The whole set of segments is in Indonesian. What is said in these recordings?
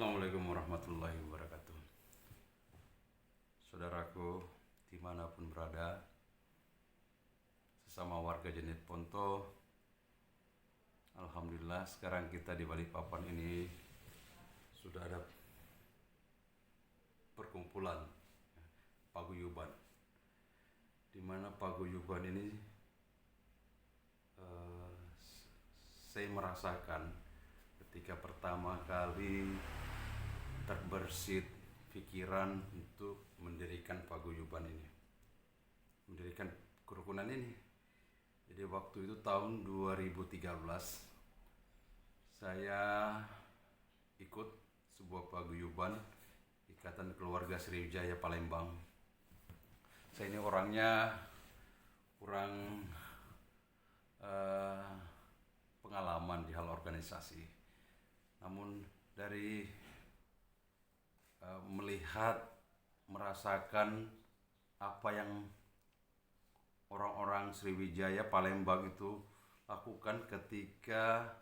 Assalamualaikum warahmatullahi wabarakatuh. Saudaraku dimanapun berada, sesama warga Jeneponto, alhamdulillah sekarang kita di Balikpapan ini sudah ada perkumpulan paguyuban, di mana paguyuban ini saya merasakan ketika pertama kali terbersit pikiran untuk mendirikan paguyuban ini, mendirikan kerukunan ini. Jadi waktu itu tahun 2013 saya ikut sebuah paguyuban Ikatan Keluarga Sriwijaya Palembang. Saya ini orangnya kurang pengalaman di hal organisasi, namun dari melihat, merasakan apa yang orang-orang Sriwijaya Palembang itu lakukan ketika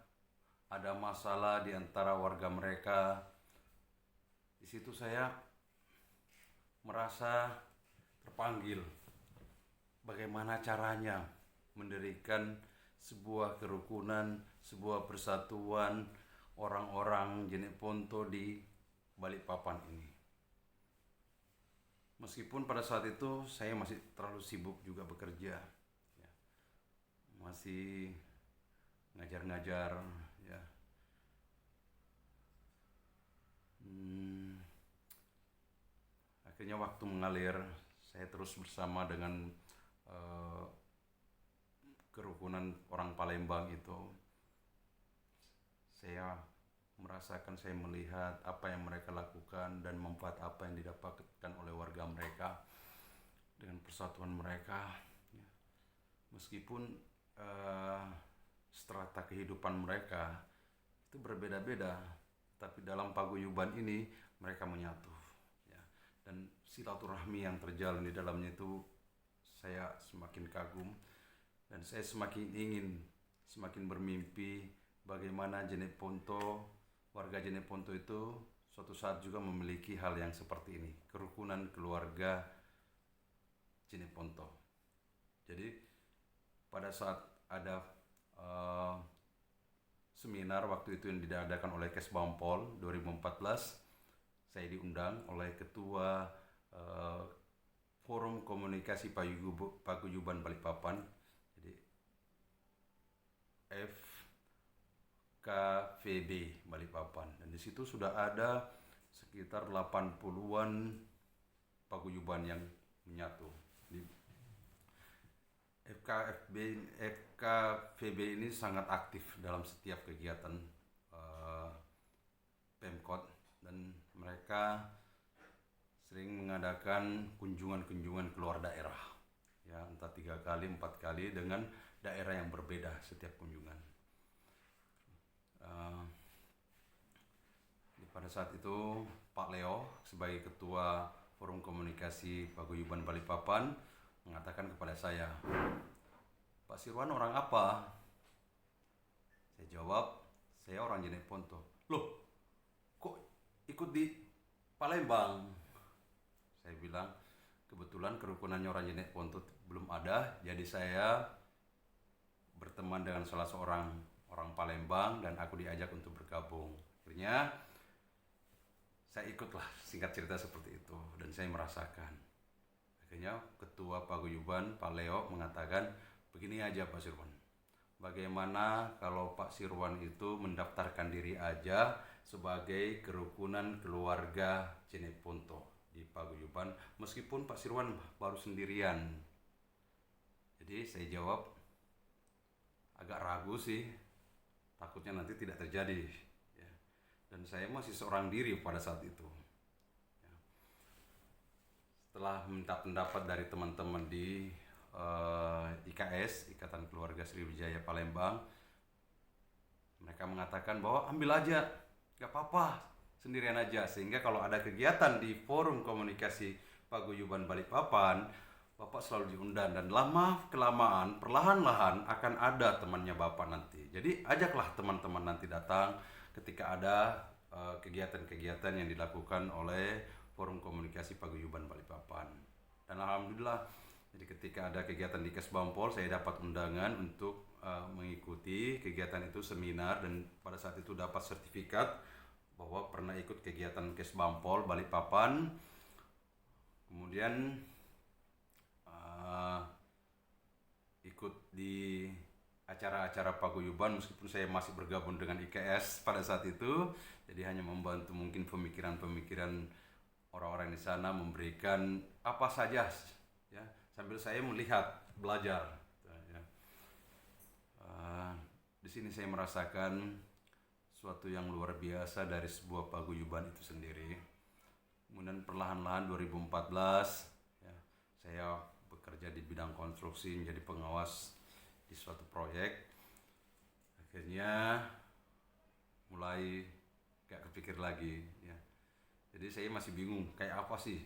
ada masalah di antara warga mereka. Di situ saya merasa terpanggil bagaimana caranya mendirikan sebuah kerukunan, sebuah persatuan orang-orang Jeneponto di Balikpapan ini. Meskipun pada saat itu saya masih terlalu sibuk juga bekerja, ya, masih ngajar-ngajar, ya. Akhirnya waktu mengalir, saya terus bersama dengan kerukunan orang Palembang itu. Saya merasakan, saya melihat apa yang mereka lakukan dan manfaat apa yang didapatkan oleh warga mereka dengan persatuan mereka, ya. Meskipun strata kehidupan mereka itu berbeda-beda, tapi dalam paguyuban ini mereka menyatu, ya. Dan silaturahmi yang terjalin di dalamnya itu saya semakin kagum, dan saya semakin ingin, semakin bermimpi bagaimana Jeneponto, warga Jeneponto itu suatu saat juga memiliki hal yang seperti ini, kerukunan keluarga Jeneponto. Jadi pada saat ada seminar waktu itu yang diadakan oleh Kesbangpol 2014, saya diundang oleh ketua Forum Komunikasi Paguyuban Balikpapan, jadi FKVB Balikpapan, dan di situ sudah ada sekitar 80-an paguyuban yang menyatu. Di FKVB ini sangat aktif dalam setiap kegiatan Pemkot, dan mereka sering mengadakan kunjungan-kunjungan keluar daerah, ya, entah 3 kali 4 kali dengan daerah yang berbeda setiap kunjungan. Pada saat itu Pak Leo sebagai ketua Forum Komunikasi Paguyuban Balikpapan mengatakan kepada saya, "Pak Sirwan orang apa?" Saya jawab, "Saya orang Jeneponto." "Loh, kok ikut di Palembang?" Saya bilang, "Kebetulan kerukunannya orang Jeneponto belum ada, jadi saya berteman dengan salah seorang orang Palembang dan aku diajak untuk bergabung." Akhirnya saya ikutlah, singkat cerita seperti itu, dan saya merasakan. Akhirnya ketua paguyuban Pak Leo mengatakan, "Begini aja Pak Sirwan, bagaimana kalau Pak Sirwan itu mendaftarkan diri aja sebagai kerukunan keluarga Jeneponto di paguyuban, meskipun Pak Sirwan baru sendirian." Jadi saya jawab, agak ragu sih, takutnya nanti tidak terjadi, ya. Dan saya masih seorang diri pada saat itu, ya. Setelah minta pendapat dari teman-teman di IKS, Ikatan Keluarga Sriwijaya Palembang, mereka mengatakan bahwa ambil aja, gak apa-apa, sendirian aja, sehingga kalau ada kegiatan di Forum Komunikasi Paguyuban Balikpapan, Bapak selalu diundang, dan lama-kelamaan, perlahan-lahan akan ada temannya Bapak nanti. Jadi ajaklah teman-teman nanti datang ketika ada kegiatan-kegiatan yang dilakukan oleh Forum Komunikasi Paguyuban Balikpapan. Dan alhamdulillah, jadi ketika ada kegiatan di Kesbangpol, saya dapat undangan untuk mengikuti kegiatan itu, seminar, dan pada saat itu dapat sertifikat bahwa pernah ikut kegiatan Kesbangpol Balikpapan. Kemudian ikut di acara-acara paguyuban meskipun saya masih bergabung dengan IKS pada saat itu, jadi hanya membantu mungkin pemikiran-pemikiran orang-orang di sana, memberikan apa saja ya, sambil saya melihat, belajar ya. Di sini saya merasakan suatu yang luar biasa dari sebuah paguyuban itu sendiri. Kemudian perlahan-lahan 2014 ya, saya bekerja di bidang konstruksi, menjadi pengawas di suatu proyek. Akhirnya mulai gak kepikir lagi ya. Jadi saya masih bingung kayak apa sih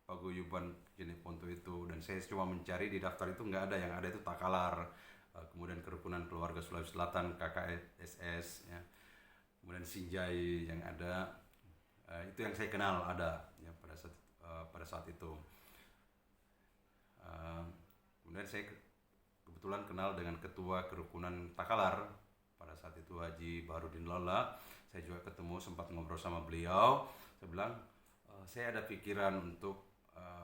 paguyuban Jeneponto itu, dan saya cuma mencari di daftar itu nggak ada, yang ada itu Takalar, kemudian Kerukunan Keluarga Sulawesi Selatan KKSS ya, kemudian Sinjai yang ada, itu yang saya kenal ada ya pada saat itu. Kemudian saya kebetulan kenal dengan ketua Kerukunan Takalar pada saat itu, Haji Baharudin Lala. Saya juga ketemu, sempat ngobrol sama beliau. Saya bilang, saya ada pikiran untuk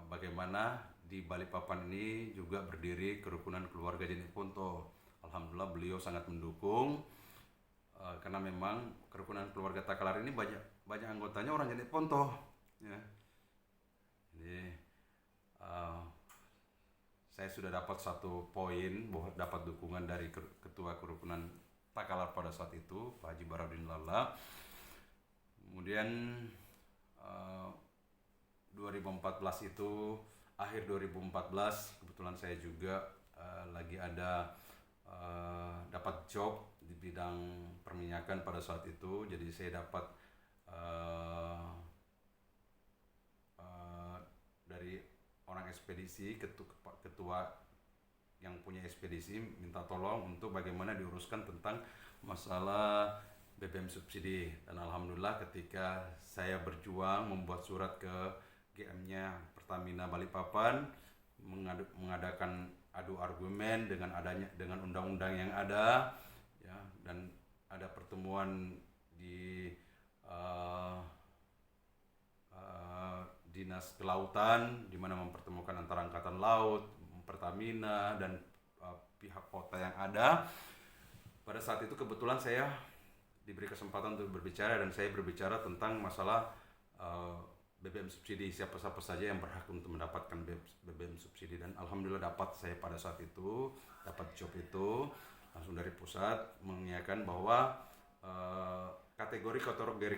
bagaimana di Balikpapan ini juga berdiri Kerukunan Keluarga Jeneponto. Alhamdulillah beliau sangat mendukung, karena memang Kerukunan Keluarga Takalar ini banyak anggotanya orang Jeneponto ya. Jadi saya sudah dapat satu poin bahwa dapat dukungan dari ketua Kerukunan Takalar pada saat itu, Pak Haji Baharudin Lala. Kemudian 2014 itu, akhir 2014 kebetulan saya juga lagi ada dapat job di bidang perminyakan pada saat itu. Jadi saya dapat dari orang ekspedisi, ketua yang punya ekspedisi minta tolong untuk bagaimana diuruskan tentang masalah BBM subsidi. Dan alhamdulillah ketika saya berjuang membuat surat ke GM-nya Pertamina Balikpapan, mengadakan adu argumen dengan undang-undang yang ada ya, dan ada pertemuan di Dinas Kelautan, di mana mempertemukan antara Angkatan Laut, Pertamina, dan pihak kota yang ada. Pada saat itu kebetulan saya diberi kesempatan untuk berbicara, dan saya berbicara tentang masalah BBM subsidi, siapa saja yang berhak untuk mendapatkan BBM subsidi. Dan alhamdulillah dapat, saya pada saat itu dapat job itu langsung dari pusat, mengiyakan bahwa kategori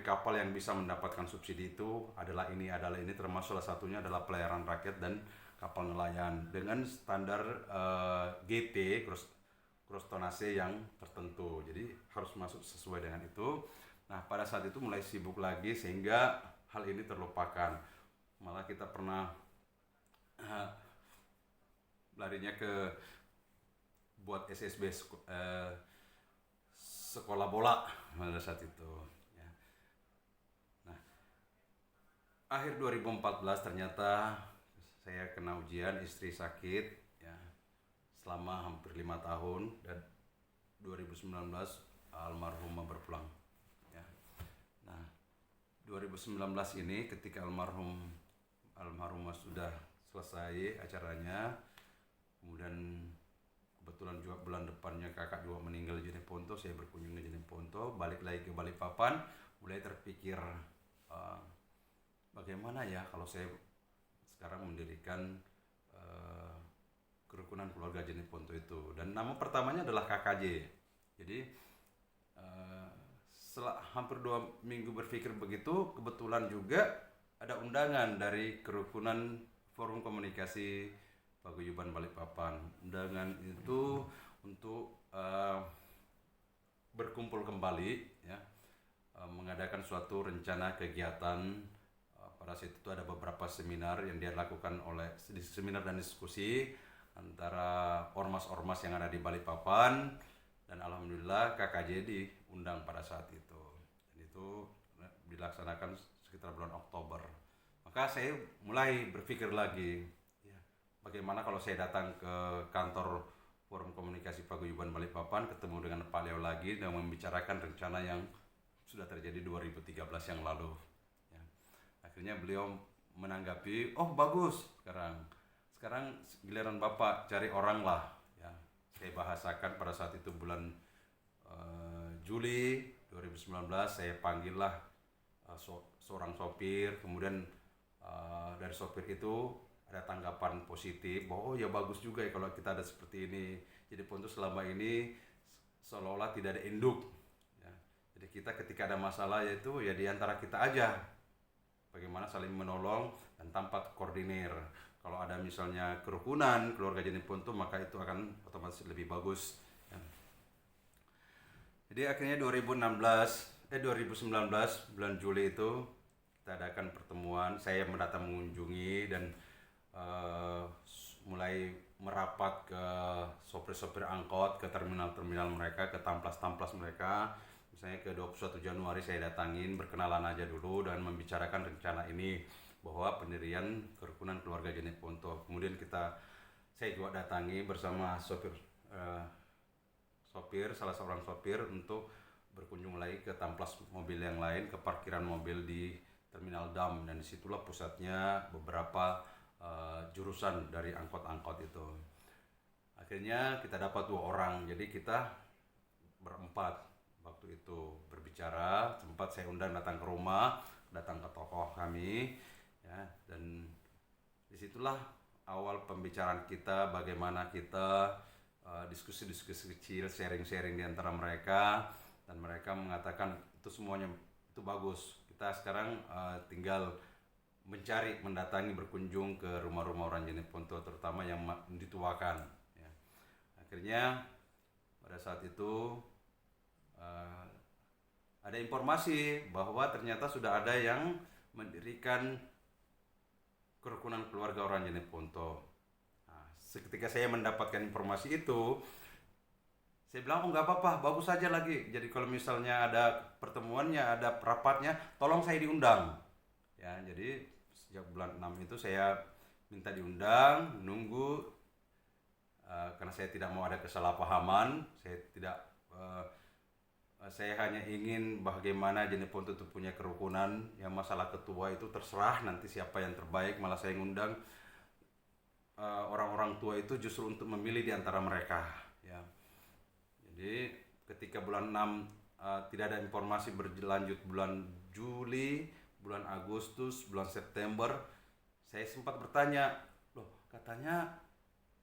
kapal yang bisa mendapatkan subsidi itu adalah ini, termasuk salah satunya adalah pelayaran rakyat dan kapal nelayan dengan standar GT, gross tonnage yang tertentu. Jadi harus masuk sesuai dengan itu. Nah pada saat itu mulai sibuk lagi sehingga hal ini terlupakan. Malah kita pernah larinya ke buat SSB, sekolah bola pada saat itu ya. Nah akhir 2014 ternyata saya kena ujian, istri sakit ya, selama hampir 5 tahun, dan 2019 almarhumah berpulang ya. Nah 2019 ini ketika almarhumah sudah selesai acaranya, kemudian kebetulan juga bulan depannya kakak juga meninggal di Jeneponto, saya berkunjung ke Jeneponto, balik lagi ke Balikpapan, mulai terpikir bagaimana ya kalau saya sekarang mendirikan Kerukunan Keluarga Jeneponto itu, dan nama pertamanya adalah KKJ. Jadi setelah hampir 2 minggu berpikir begitu, kebetulan juga ada undangan dari Kerukunan Forum Komunikasi Paguyuban Balikpapan. Undangan itu untuk berkumpul kembali ya, mengadakan suatu rencana kegiatan. Pada saat itu ada beberapa seminar yang dia lakukan oleh seminar dan diskusi antara ormas-ormas yang ada di Balikpapan, dan alhamdulillah KKJ diundang pada saat itu. Dan itu dilaksanakan sekitar bulan Oktober. Maka saya mulai berpikir lagi, ya, bagaimana kalau saya datang ke kantor Forum Komunikasi Paguyuban Balikpapan, ketemu dengan Pak Leo lagi dan membicarakan rencana yang sudah terjadi 2013 yang lalu. Ya. Akhirnya beliau menanggapi, oh bagus, sekarang giliran Bapak cari orang lah. Ya. Saya bahasakan pada saat itu bulan Juli 2019, saya panggil lah seorang sopir, kemudian dari sopir itu ada tanggapan positif bahwa oh ya bagus juga ya kalau kita ada seperti ini. Jadi Ponto selama ini seolah-olah tidak ada induk. Ya. Jadi kita ketika ada masalah yaitu ya di antara kita aja. Bagaimana saling menolong dan tanpa koordinir. Kalau ada misalnya kerukunan keluarga Jene Ponto maka itu akan otomatis lebih bagus. Ya. Jadi akhirnya 2019 bulan Juli itu kita adakan pertemuan. Saya mendatang mengunjungi dan mulai merapat ke sopir-sopir angkot, ke terminal-terminal mereka, ke tamplas-tamplas mereka. Misalnya ke 21 Januari saya datangin, berkenalan aja dulu dan membicarakan rencana ini bahwa pendirian kerukunan keluarga Jene Ponto. Kemudian saya juga datangi bersama salah seorang sopir untuk berkunjung lagi ke tamplas mobil yang lain, ke parkiran mobil di Terminal Dam, dan disitulah pusatnya beberapa jurusan dari angkot-angkot itu. Akhirnya kita dapat 2 orang, jadi kita berempat waktu itu berbicara. Sempat saya undang datang ke rumah, datang ke tokoh kami, ya, dan disitulah awal pembicaraan kita, bagaimana kita diskusi-diskusi kecil, sharing-sharing di antara mereka, dan mereka mengatakan itu semuanya itu bagus. Kita sekarang tinggal mendatangi, berkunjung ke rumah-rumah orang Jene Ponto, terutama yang dituakan. Ya. Akhirnya pada saat itu ada informasi bahwa ternyata sudah ada yang mendirikan kerukunan keluarga orang Jene Ponto. Nah, ketika saya mendapatkan informasi itu, saya bilang, oh nggak apa-apa, bagus saja lagi. Jadi kalau misalnya ada pertemuannya, ada rapatnya, tolong saya diundang. Ya, jadi sejak bulan 6 itu saya minta diundang, menunggu, karena saya tidak mau ada kesalahpahaman. Saya hanya ingin bagaimana Jene Ponto itu punya kerukunan. Yang masalah ketua itu terserah nanti siapa yang terbaik. Malah saya ngundang orang-orang tua itu justru untuk memilih di antara mereka. Ya. Jadi ketika bulan 6 tidak ada informasi berlanjut, bulan Juli, bulan Agustus, bulan September, saya sempat bertanya, loh katanya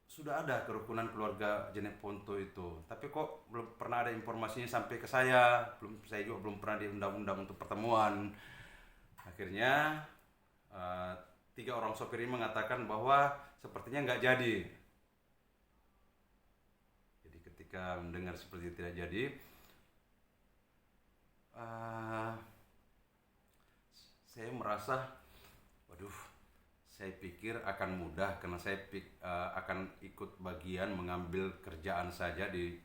sudah ada kerukunan keluarga Jene Ponto itu, tapi kok belum pernah ada informasinya sampai ke saya. Saya juga belum pernah diundang-undang untuk pertemuan. Akhirnya 3 orang sopir ini mengatakan bahwa sepertinya nggak jadi. Jadi ketika mendengar seperti itu tidak jadi, saya merasa, waduh, saya pikir akan mudah karena saya akan ikut bagian mengambil kerjaan saja di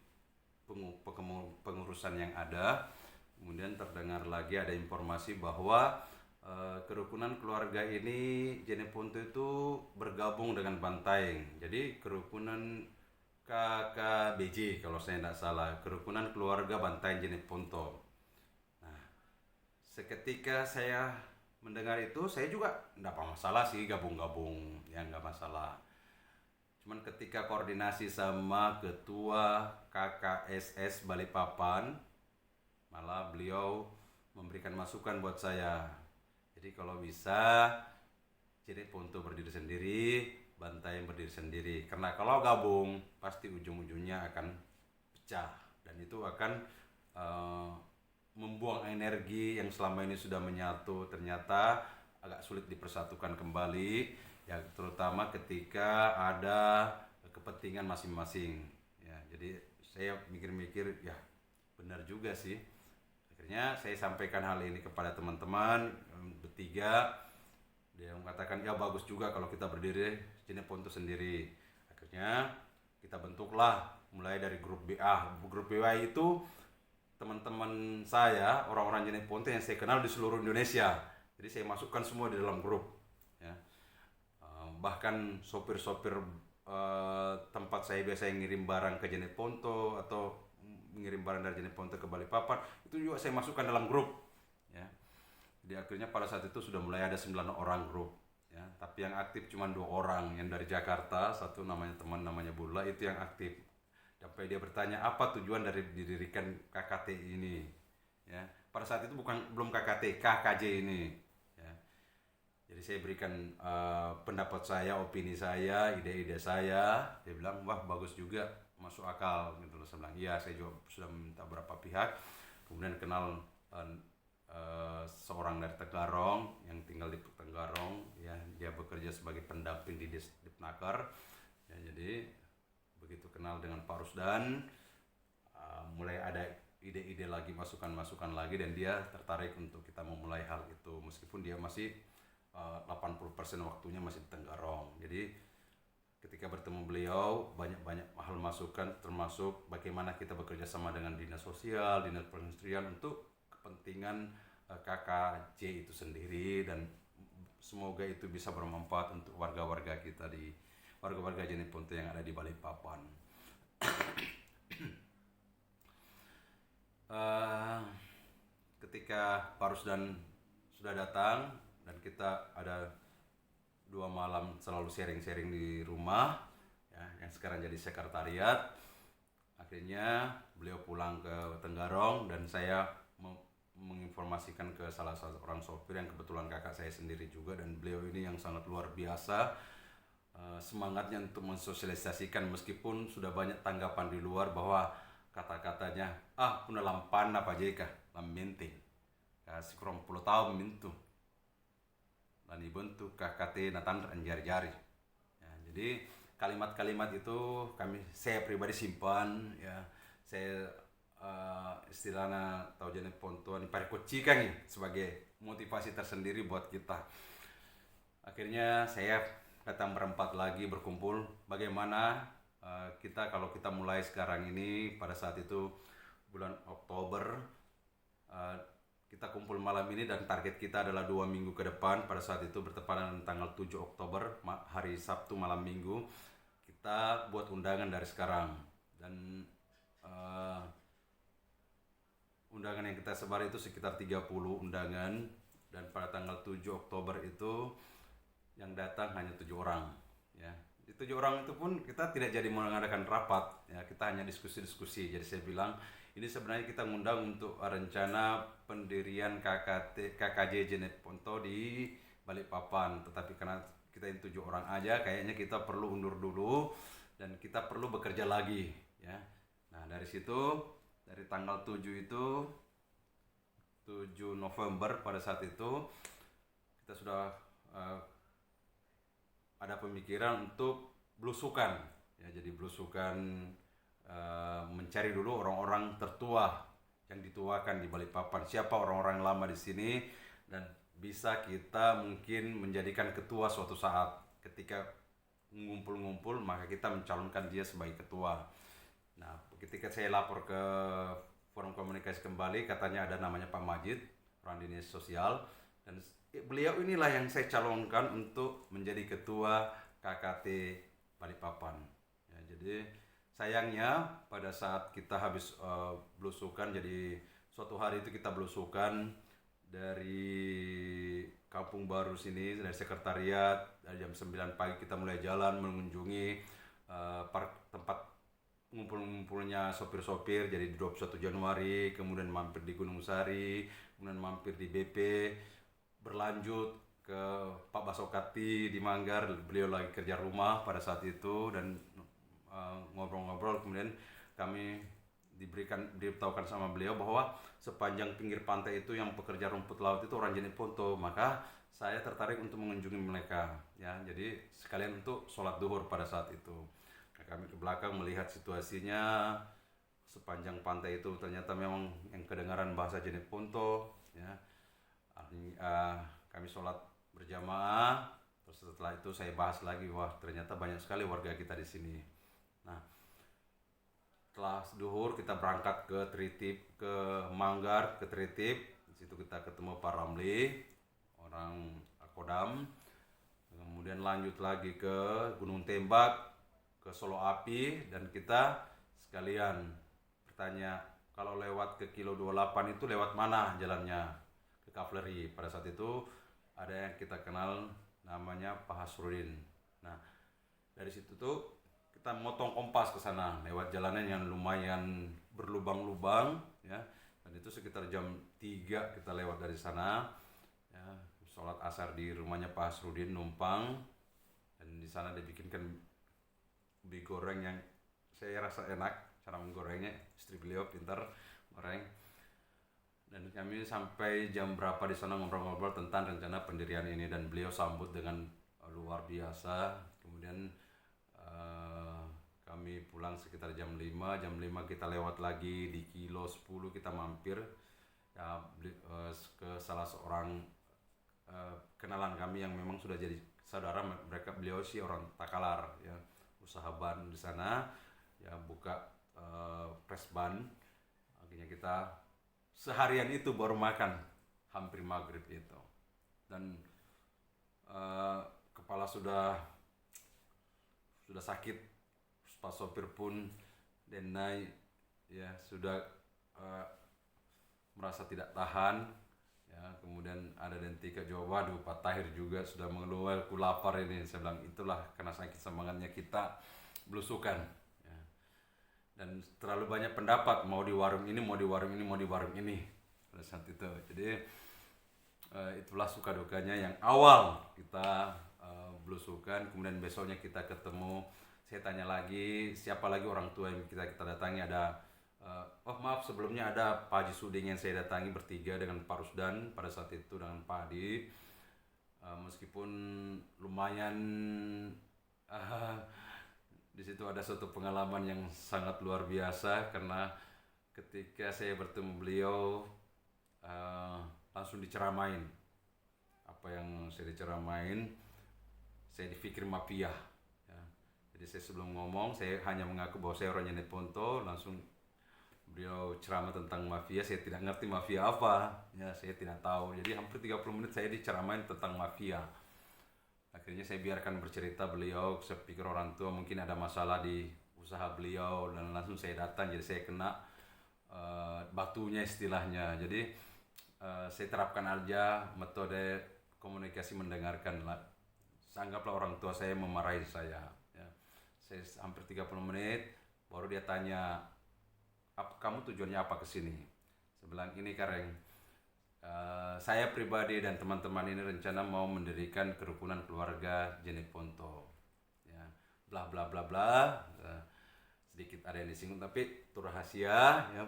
pengurusan yang ada. Kemudian terdengar lagi ada informasi bahwa kerukunan keluarga ini Jene Ponto itu bergabung dengan Bantaeng. Jadi kerukunan KKBJ kalau saya tidak salah, kerukunan keluarga Bantaeng Jene Ponto. Nah, seketika saya mendengar itu, saya juga enggak masalah sih gabung-gabung, ya enggak masalah. Cuman ketika koordinasi sama ketua KKSS Balikpapan, malah beliau memberikan masukan buat saya. Jadi kalau bisa Jene Ponto berdiri sendiri, Bantaeng berdiri sendiri. Karena kalau gabung pasti ujung-ujungnya akan pecah dan itu akan membuang energi yang selama ini sudah menyatu, ternyata agak sulit dipersatukan kembali, ya terutama ketika ada kepentingan masing-masing. Ya, jadi saya mikir-mikir, ya benar juga sih. Akhirnya saya sampaikan hal ini kepada teman-teman bertiga. Dia mengatakan, ya bagus juga kalau kita berdiri Jene Ponto sendiri. Akhirnya kita bentuklah mulai dari grup BA. Grup BA itu teman-teman saya, orang-orang Jeneponto yang saya kenal di seluruh Indonesia. Jadi saya masukkan semua di dalam grup. Ya. Bahkan sopir-sopir tempat saya biasa yang ngirim barang ke Jeneponto atau mengirim barang dari Jeneponto ke Balikpapan, itu juga saya masukkan dalam grup. Ya. Jadi akhirnya pada saat itu sudah mulai ada 9 orang grup. Ya. Tapi yang aktif cuma 2 orang, yang dari Jakarta, satu namanya teman namanya Bula, itu yang aktif. Sampai dia bertanya apa tujuan dari didirikan KKT ini. Ya. Pada saat itu belum KKT, KKJ ini. Ya. Jadi saya berikan pendapat saya, opini saya, ide-ide saya. Dia bilang, wah bagus juga, masuk akal gitu loh. Saya bilang, iya, saya juga sudah minta beberapa pihak. Kemudian kenal seorang dari Tenggarong yang tinggal di Tenggarong, ya, dia bekerja sebagai pendamping di Dipnaker. Ya, jadi begitu kenal dengan Pak Rusdan, mulai ada ide-ide lagi, masukan-masukan lagi, dan dia tertarik untuk kita memulai hal itu meskipun dia masih 80% waktunya masih di Tenggarong. Jadi ketika bertemu beliau, banyak hal masukan, termasuk bagaimana kita bekerja sama dengan dinas sosial, dinas perindustrian untuk kepentingan KKJ itu sendiri, dan semoga itu bisa bermanfaat untuk warga-warga kita di warga-warga Jeneponto yang ada di Balikpapan. Ketika Pak Rusdan sudah datang dan kita ada 2 malam selalu sharing-sharing di rumah, ya, yang sekarang jadi sekretariat. Akhirnya beliau pulang ke Tenggarong dan saya menginformasikan ke salah satu orang sopir yang kebetulan kakak saya sendiri juga, dan beliau ini yang sangat luar biasa semangatnya untuk mensosialisasikan, meskipun sudah banyak tanggapan di luar bahwa kata-katanya punya lampan apa aja kah lambenting kasih kurang 10 tahun mintu dan dibentuk KKT natan anjar-jari. Ya, jadi kalimat-kalimat itu saya pribadi simpan, ya. Saya istilahnya tahu Jeneponto ini parikocikan sebagai motivasi tersendiri buat kita. Akhirnya saya datang berempat lagi berkumpul bagaimana kalau kita mulai sekarang ini, pada saat itu bulan Oktober, kita kumpul malam ini dan target kita adalah 2 minggu ke depan. Pada saat itu bertepatan tanggal 7 Oktober, hari Sabtu malam minggu, kita buat undangan dari sekarang. Dan undangan yang kita sebar itu sekitar 30 undangan, dan pada tanggal 7 Oktober itu yang datang hanya 7 orang, ya. Di 7 orang itu pun kita tidak jadi mengadakan rapat, ya, kita hanya diskusi-diskusi. Jadi saya bilang ini sebenarnya kita ngundang untuk rencana pendirian KKJ Jeneponto di Balikpapan, tetapi karena kita ini 7 orang aja, kayaknya kita perlu undur dulu dan kita perlu bekerja lagi, ya. Nah, dari situ, dari tanggal 7 itu 7 November, pada saat itu kita sudah ada pemikiran untuk belusukan, ya. Jadi belusukan, mencari dulu orang-orang tertua yang dituakan di Balikpapan, siapa orang-orang lama di sini dan bisa kita mungkin menjadikan ketua suatu saat. Ketika ngumpul-ngumpul, maka kita mencalonkan dia sebagai ketua. Nah, ketika saya lapor ke forum komunikasi kembali, katanya ada namanya Pak Majid, orang dinas sosial, dan beliau inilah yang saya calonkan untuk menjadi ketua KKT Balikpapan. Ya, jadi sayangnya pada saat kita habis belusukan, jadi suatu hari itu kita belusukan dari Kampung Baru sini, dari sekretariat, dari jam 9 pagi kita mulai jalan mengunjungi tempat ngumpul-ngumpulnya sopir-sopir. Jadi di 21 Januari, kemudian mampir di Gunung Sari, kemudian mampir di BP, berlanjut ke Pak Basokati di Manggar, beliau lagi kerja rumah pada saat itu, dan ngobrol-ngobrol. Kemudian kami diberitahukan sama beliau bahwa sepanjang pinggir pantai itu yang pekerja rumput laut itu orang Jeneponto, maka saya tertarik untuk mengunjungi mereka, ya. Jadi sekalian untuk sholat duhur pada saat itu. Nah, kami ke belakang melihat situasinya, sepanjang pantai itu ternyata memang yang kedengaran bahasa Jeneponto, ya. Kami sholat berjamaah, terus setelah itu saya bahas lagi, wah ternyata banyak sekali warga kita di sini. Nah, Setelah duhur kita berangkat ke Tritip, ke Manggar, ke Tritip. Di situ kita ketemu Pak Ramli, orang Kodam. Kemudian lanjut lagi ke Gunung Tembak, ke Solo Api, dan kita sekalian bertanya kalau lewat ke kilo 28 itu lewat mana jalannya ke Kavleri. Pada saat itu ada yang kita kenal namanya Pak Hasrudin. Nah, dari situ tuh kita motong kompas ke sana lewat jalanan yang lumayan berlubang-lubang ya. Dan itu sekitar jam 3 kita lewat dari sana ya, sholat asar di rumahnya Pak Hasrudin, numpang, dan di sana dibikinkan ubi goreng yang saya rasa enak cara menggorengnya. Istri beliau pintar goreng. Dan kami sampai jam berapa di sana ngobrol-ngobrol tentang rencana pendirian ini, dan beliau sambut dengan luar biasa. Kemudian kami pulang sekitar jam 5. Jam 5 kita lewat lagi di kilo 10, kita mampir ya, ke salah seorang kenalan kami yang memang sudah jadi saudara. Mereka, beliau sih orang Takalar ya, usaha ban di sana ya, buka press ban. Akhirnya kita seharian itu baru makan hampir maghrib itu, dan kepala sudah sakit. Pak sopir pun denai ya, sudah merasa tidak tahan ya. Kemudian ada Dentika Jawa, waduh Pak Tahir juga sudah mengeluh, aku lapar ini. Saya bilang itulah karena saking semangatnya kita belusukan ya. Dan terlalu banyak pendapat, mau di warung ini, mau di warung ini, mau di warung ini pada saat itu. Jadi itulah suka dukanya yang awal kita belusukan. Kemudian besoknya kita ketemu, saya tanya lagi siapa lagi orang tua yang kita datangi. Ada oh maaf, sebelumnya ada Pak Haji Suding yang saya datangi bertiga dengan Pak Rusdan pada saat itu, dengan Pak Adi. Meskipun lumayan di situ ada suatu pengalaman yang sangat luar biasa, karena ketika saya bertemu beliau langsung diceramain. Apa yang saya diceramain, saya dipikir mafia. Jadi saya sebelum ngomong, saya hanya mengaku bahwa saya orang Jeneponto. Langsung beliau ceramah tentang mafia. Saya tidak ngerti mafia apa ya, saya tidak tahu. Jadi hampir 30 menit saya diceramain tentang mafia. Akhirnya saya biarkan bercerita beliau. Saya pikir orang tua mungkin ada masalah di usaha beliau, dan langsung saya datang. Jadi saya kena batunya istilahnya. Jadi saya terapkan aja metode komunikasi mendengarkan lah. Anggaplah orang tua saya memarahi saya. Saya hampir 30 menit baru dia tanya, kamu tujuannya apa kesini? Saya bilang ini Kareng, saya pribadi dan teman-teman ini rencana mau mendirikan kerukunan keluarga Jeneponto ya, bla bla bla bla. Sedikit ada yang disinggung tapi itu rahasia ya.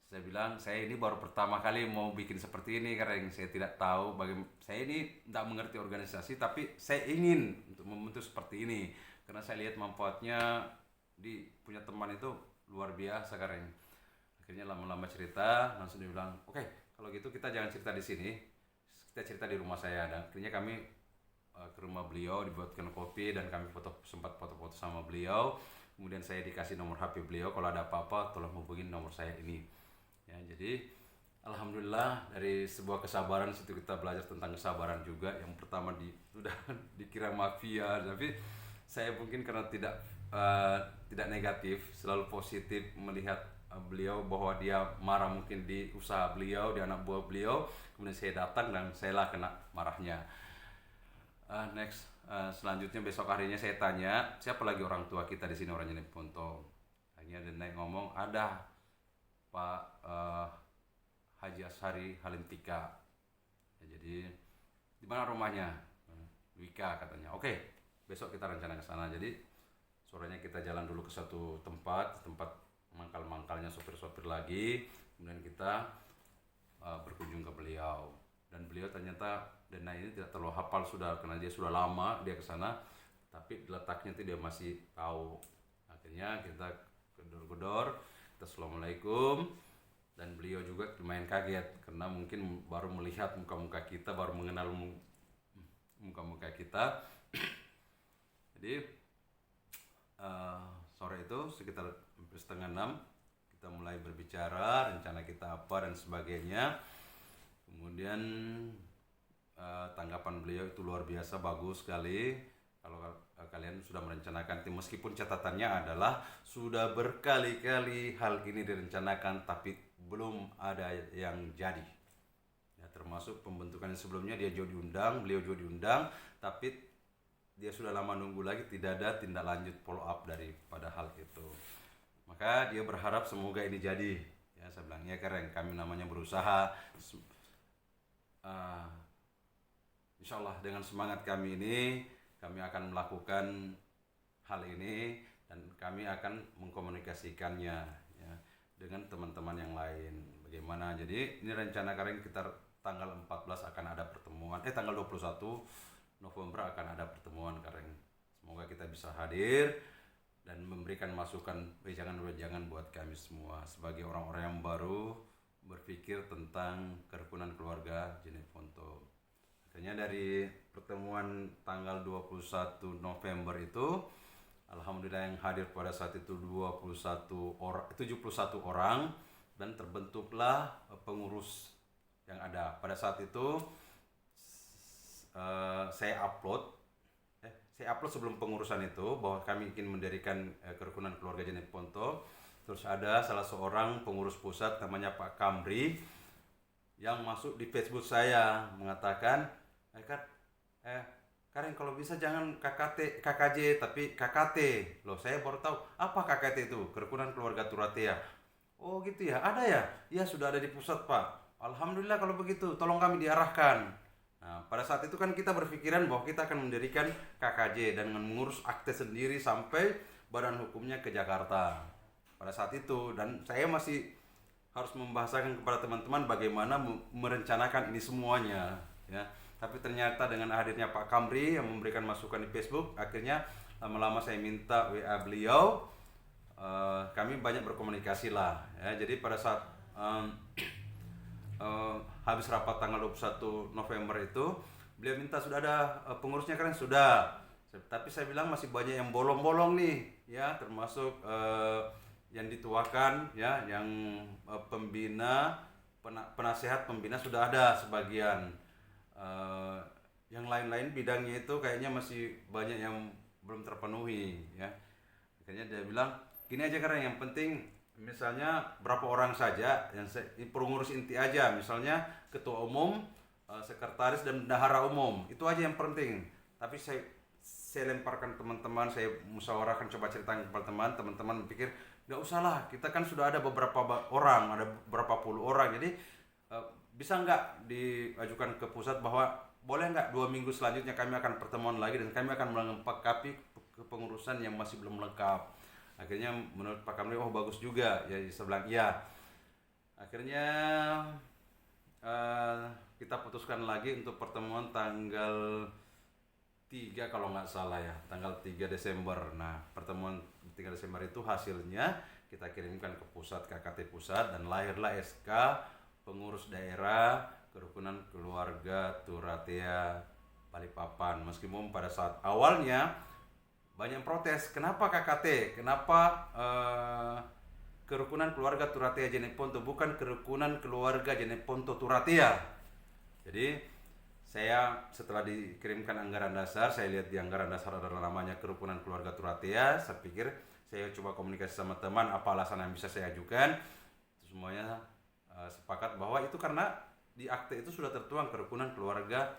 Saya bilang saya ini baru pertama kali mau bikin seperti ini, karena saya tidak tahu bagaimana. Saya ini tidak mengerti organisasi, tapi saya ingin untuk membentuk seperti ini karena saya lihat manfaatnya di punya teman itu luar biasa. Karena akhirnya lama-lama cerita langsung dibilang oke, kalau gitu kita jangan cerita di sini, kita cerita di rumah saya. Dan akhirnya kami ke rumah beliau, dibuatkan kopi, dan kami sempat foto-foto sama beliau. Kemudian saya dikasih nomor HP beliau, kalau ada apa-apa tolong hubungin nomor saya ini. Ya, jadi alhamdulillah dari sebuah kesabaran situ kita belajar tentang kesabaran juga. Yang pertama sudah dikira mafia, tapi saya mungkin karena tidak negatif, selalu positif melihat beliau bahwa dia marah mungkin di usaha beliau, di anak buah beliau. Kemudian saya datang dan saya lah kena marahnya. Next, selanjutnya besok harinya saya tanya siapa lagi orang tua kita di sini orang Jeneponto. Akhirnya dia naik ngomong, ada Pak Haji Ashari Halintika ya. Jadi di mana rumahnya? Wika katanya. Oke, besok kita rencana ke sana. Jadi sorenya kita jalan dulu ke satu tempat mangkal-mangkalnya sopir-sopir lagi. Kemudian kita berkunjung ke beliau, dan beliau ternyata Dena ini tidak terlalu hafal sudah, karena dia sudah lama dia ke sana, tapi letaknya itu dia masih tahu. Akhirnya kita gedor-gedor, kita assalamualaikum, dan beliau juga lumayan kaget karena mungkin baru melihat muka-muka kita, baru mengenal muka-muka kita. Jadi eh, sore itu sekitar hampir setengah 6 kita mulai berbicara rencana kita apa dan sebagainya. Kemudian tanggapan beliau itu luar biasa bagus sekali. Kalau kalian sudah merencanakan, meskipun catatannya adalah sudah berkali-kali hal ini direncanakan tapi belum ada yang jadi. Ya, termasuk pembentukan yang sebelumnya beliau juga diundang, tapi dia sudah lama nunggu lagi, tidak ada tindak lanjut follow up daripada hal itu. Maka dia berharap semoga ini jadi. Ya, saya bilang ya keren, kami namanya berusaha. Uh, Insya Allah dengan semangat kami ini, kami akan melakukan hal ini dan kami akan mengkomunikasikannya ya, dengan teman-teman yang lain. Bagaimana? Jadi ini rencana kalian kita tanggal 14 akan ada pertemuan. Tanggal 21 November akan ada pertemuan kalian. Semoga kita bisa hadir dan memberikan masukan wejangan-wejangan buat kami semua sebagai orang-orang yang baru berpikir tentang kerukunan keluarga Jeneponto. Akhirnya dari pertemuan tanggal 21 November itu, alhamdulillah yang hadir pada saat itu 71 orang dan terbentuklah pengurus yang ada. Pada saat itu saya upload sebelum pengurusan itu bahwa kami ingin mendirikan kerukunan keluarga Jeneponto. Terus ada salah seorang pengurus pusat namanya Pak Kamri yang masuk di Facebook saya mengatakan, Karen kalau bisa jangan KKJ tapi KKT. Loh, saya baru tahu apa KKT itu, Kerukunan Keluarga Turatea. Oh gitu ya, ada ya? Ya sudah ada di pusat Pak. Alhamdulillah kalau begitu, tolong kami diarahkan. Nah, pada saat itu kan kita berpikiran bahwa kita akan mendirikan KKJ dan mengurus akte sendiri sampai badan hukumnya ke Jakarta. Pada saat itu, dan saya masih harus membahasakan kepada teman-teman bagaimana merencanakan ini semuanya ya. Tapi ternyata dengan hadirnya Pak Kamri yang memberikan masukan di Facebook, akhirnya lama-lama saya minta WA beliau, kami banyak berkomunikasi lah ya. Jadi pada saat habis rapat tanggal 21 November itu, beliau minta sudah ada pengurusnya kan, sudah. Tapi saya bilang masih banyak yang bolong-bolong nih ya, termasuk yang dituakan ya, yang pembina, penasehat pembina sudah ada sebagian. Yang lain-lain bidangnya itu kayaknya masih banyak yang belum terpenuhi ya. Akhirnya dia bilang gini aja, karena yang penting misalnya berapa orang saja yang pengurus inti aja, misalnya ketua umum, sekretaris dan bendahara umum, itu aja yang penting. Tapi saya lemparkan teman-teman, saya musyawarahkan, coba ceritakan kepada teman-teman pikir nggak usah lah, kita kan sudah ada beberapa orang, ada berapa puluh orang, jadi bisa nggak diajukan ke pusat bahwa boleh nggak 2 minggu selanjutnya kami akan pertemuan lagi dan kami akan melengkapi kepengurusan yang masih belum lengkap. Akhirnya menurut Pak Kamri, oh bagus juga ya, saya bilang iya. Akhirnya kita putuskan lagi untuk pertemuan tanggal 3 kalau nggak salah ya, tanggal 3 Desember. Nah, pertemuan 3 Desember itu hasilnya kita kirimkan ke pusat, KKT pusat, dan lahirlah SK pengurus daerah Kerukunan Keluarga Turatea Balikpapan. Meskipun pada saat awalnya banyak protes, kenapa KKT, kenapa Kerukunan Keluarga Turatea Jeneponto, bukan Kerukunan Keluarga Jeneponto Turatea. Jadi saya setelah dikirimkan anggaran dasar, saya lihat di anggaran dasar ada namanya Kerukunan Keluarga Turatea. Saya pikir saya coba komunikasi sama teman apa alasan yang bisa saya ajukan. Semuanya sepakat bahwa itu karena di akte itu sudah tertuang Kerukunan Keluarga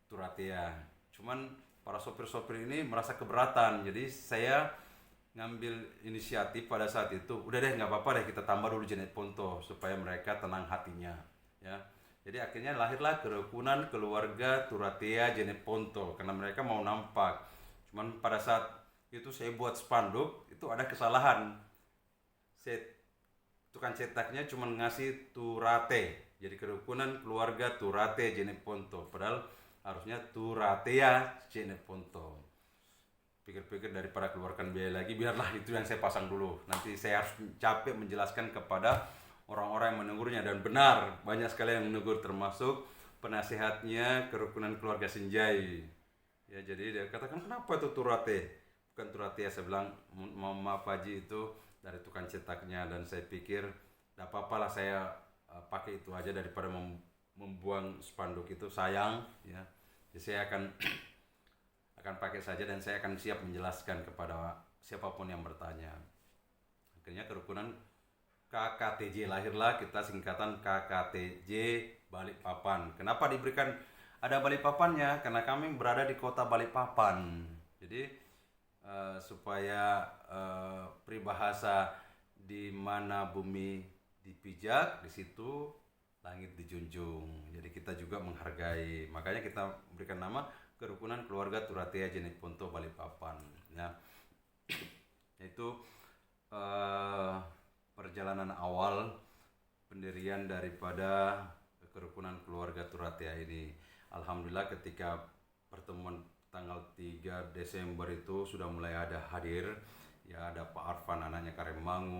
Turatea. Cuman para sopir-sopir ini merasa keberatan, jadi saya ngambil inisiatif pada saat itu, udah deh nggak apa-apa deh kita tambah dulu Jeneponto supaya mereka tenang hatinya ya. Jadi akhirnya lahirlah Kerukunan Keluarga Turatea Jeneponto karena mereka mau nampak. Cuman pada saat itu saya buat spanduk, itu ada kesalahan, tukang cetaknya cuma ngasih Turate, jadi Kerukunan Keluarga Turate Jeneponto, padahal harusnya Turatea Jeneponto. Pikir-pikir daripada keluarkan biaya lagi, biarlah itu yang saya pasang dulu, nanti saya harus capek menjelaskan kepada orang-orang yang menegurnya. Dan benar, banyak sekali yang menegur, termasuk penasehatnya Kerukunan Keluarga Senjai ya. Jadi dia katakan, kenapa itu Turate, bukan Turatia. Saya bilang, maaf Haji, itu dari tukang cetaknya. Dan saya pikir tidak apa-apa lah, saya pakai itu aja daripada membuang spanduk itu, sayang ya. Jadi saya akan pakai saja, dan saya akan siap menjelaskan kepada siapapun yang bertanya. Akhirnya kerukunan KKTJ lahirlah, kita singkatan KKTJ Balikpapan. Kenapa diberikan ada Balikpapannya? Karena kami berada di kota Balikpapan. Jadi supaya peribahasa di mana bumi dipijak, di situ langit dijunjung. Jadi kita juga menghargai. Makanya kita berikan nama Kerukunan Keluarga Turatia Jeneponto Balikpapan. Ya, itu perjalanan awal pendirian daripada Kerukunan Keluarga Turatia ini. Alhamdulillah ketika pertemuan tanggal 3 Desember itu sudah mulai ada hadir, ya, ada Pak Arfan anaknya Karemangu,